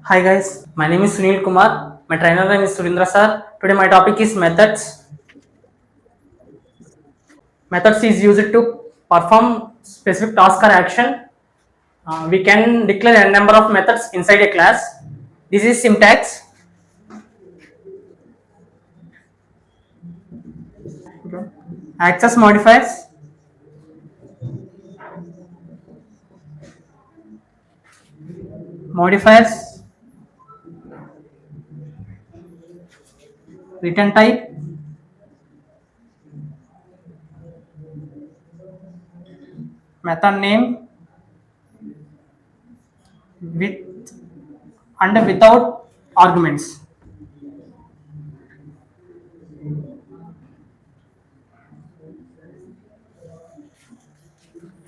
Hi guys, my name is Sunil Kumar. My trainer name is Surindra sir. Today my topic is methods. Methods is used to perform specific task or action. We can declare a number of methods inside a class. This is syntax. Access modifiers. Modifiers. Return type. Method name with and without arguments.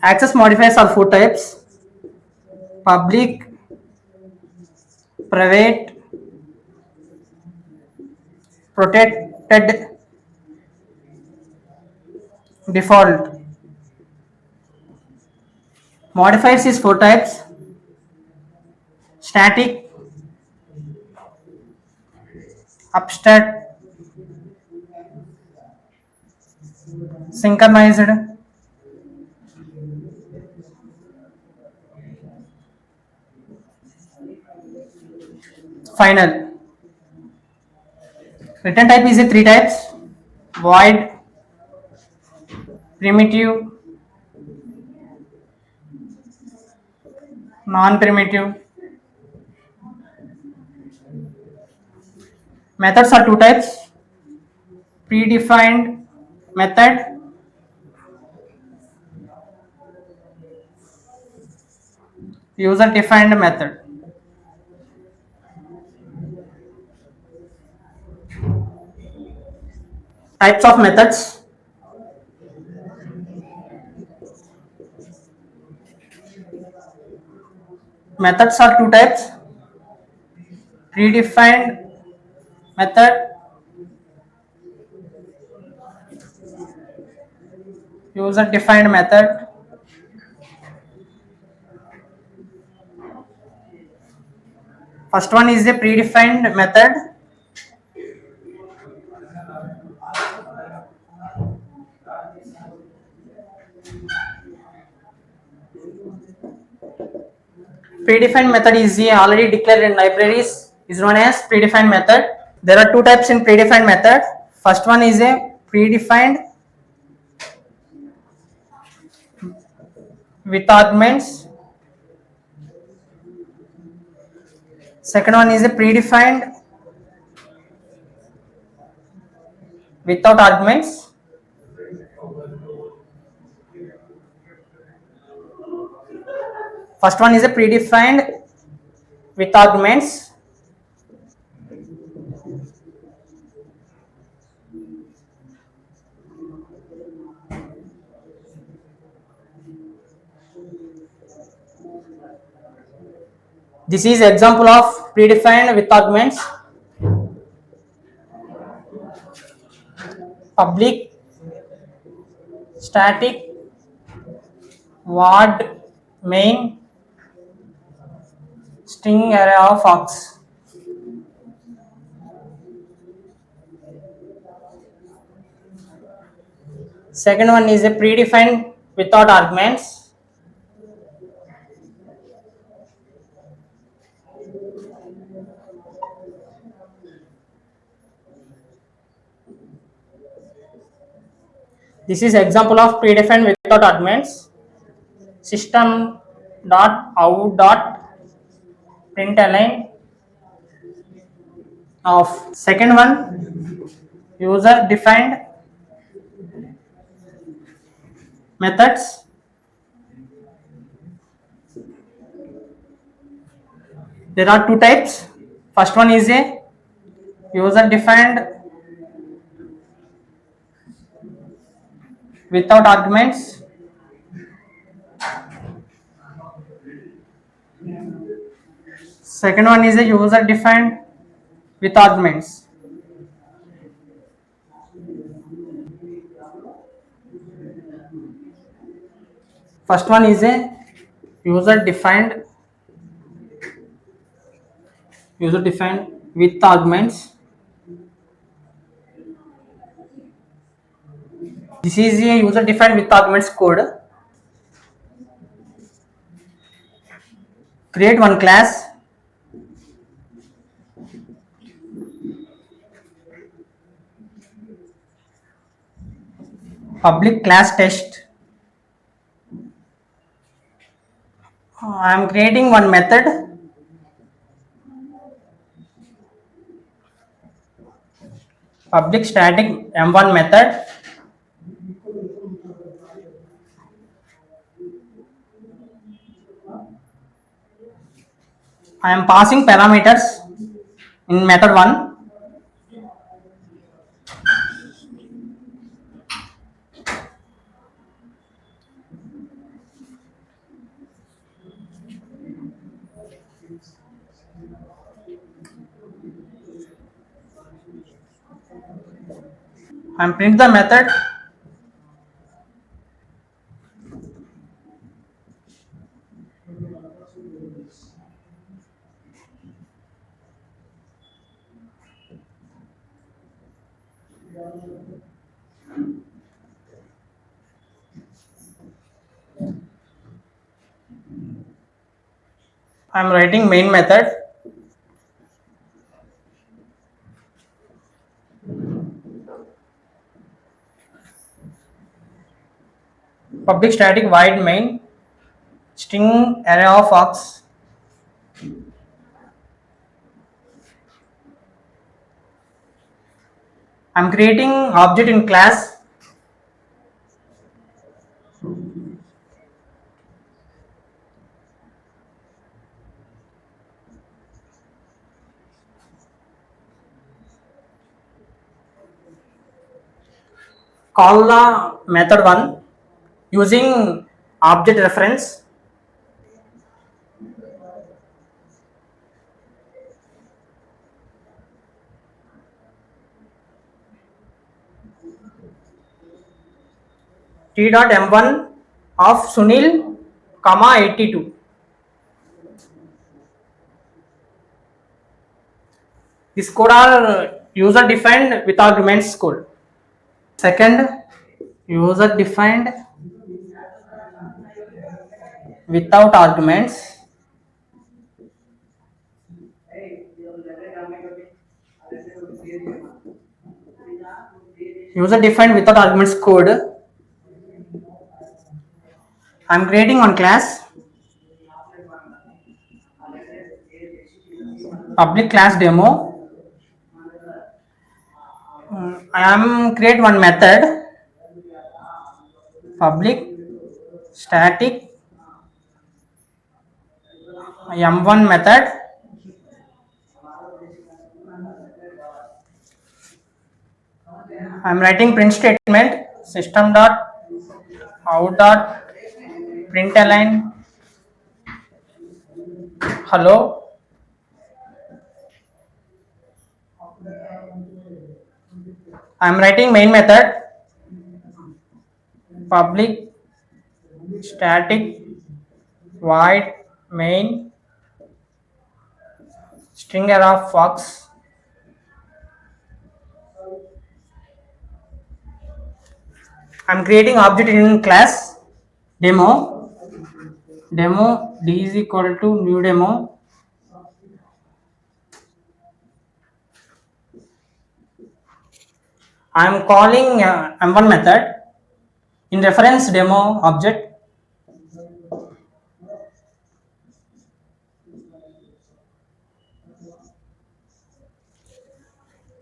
Access modifiers are four types: public, private, protected, default. Modifiers is four types: static, abstract, synchronized, final. Return type is a three types: void, primitive, non-primitive. Methods are two types: predefined method, user-defined method. Types of methods: methods are two types: predefined method, user-defined method. First one is a predefined method. Predefined method is already declared in libraries, is known as predefined method. There are two types in predefined method. First one is a predefined with arguments. Second one is a predefined without arguments. First one is a predefined with arguments. This is example of predefined with arguments: public, static, void, main, string array of args. Second one is a predefined without arguments. This is example of predefined without arguments: system dot out dot println of. Second one, user defined methods. There are two types. First one is a user defined without arguments. Second one is a user defined with arguments. First one is a user defined user defined with arguments. This is a user defined with arguments code. Create one class. Public class test. I am creating one method. Public static m1 method. I am passing parameters in method 1. I am print the method. I am writing main method. Public static void main string array of args. I am creating object in class. Call the method 1 using object reference. T dot m1 of Sunil, comma 82. This code are user defined with arguments code. Second, user defined without arguments. User defined without arguments code. I am creating one class. Public class demo. I am create one method. Public static m1 method. I am writing print statement. System dot out dot println hello. I am writing main method. Public static void main string array of fox. I am creating object in class demo. Demo d is equal to new demo. I am calling m1 method in reference demo object.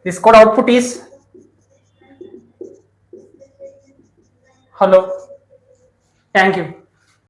This code output is hello. Thank you.